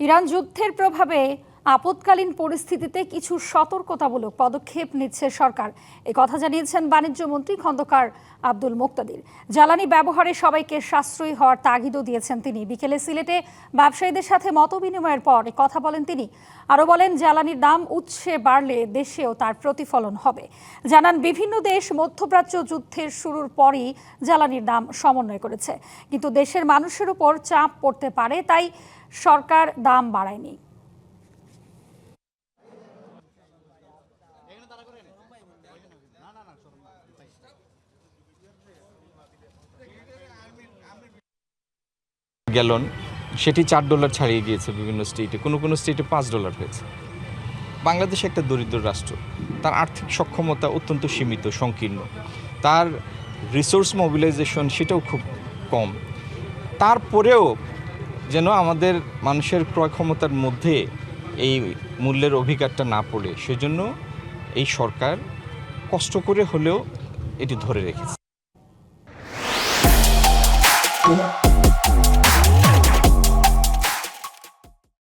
Iran যুদ্ধের প্রভাবে আপৎকালীন পরিস্থিতিতে কিছু সতর্কতামূলক পদক্ষেপ নিচ্ছে সরকার। এই কথা জানিয়েছেন বাণিজ্য মন্ত্রী খন্দকার আব্দুল মুক্তাদির। জ্বালানি ব্যবহারে সবাইকে সাশ্রয়ী হওয়ার তাগিদও দিয়েছেন তিনি। বিকেলে সিলেটে ব্যবসায়ীদের সাথে মতবিনিময়ের পর কথা বলেন তিনি। আরও বলেন, জ্বালানির দাম উৎসে বাড়লে দেশেও তার প্রতিফলন হবে। জানান, বিভিন্ন দেশ মধ্যপ্রাচ্য যুদ্ধের শুরুর পরই জ্বালানির দাম সমন্বয় করেছে, কিন্তু দেশের মানুষের উপর চাপ পড়তে পারে, তাই সরকার দাম বাড়ায়নি। গ্যালন সেটি $4 ছাড়িয়ে গিয়েছে বিভিন্ন স্টেটে, কোনো স্টেটে $5 হয়েছে। বাংলাদেশ একটা দরিদ্র রাষ্ট্র, তার আর্থিক সক্ষমতা অত্যন্ত সীমিত, সংকীর্ণ, তার রিসোর্স মোবিলাইজেশন সেটাও খুব কম। তারপরেও যেন আমাদের মানুষের ক্রয় ক্ষমতার মধ্যে এই মূল্যের অভিঘাতটা না পড়ে, সেজন্য এই সরকার কষ্ট করে হলেও এটি ধরে রেখেছে।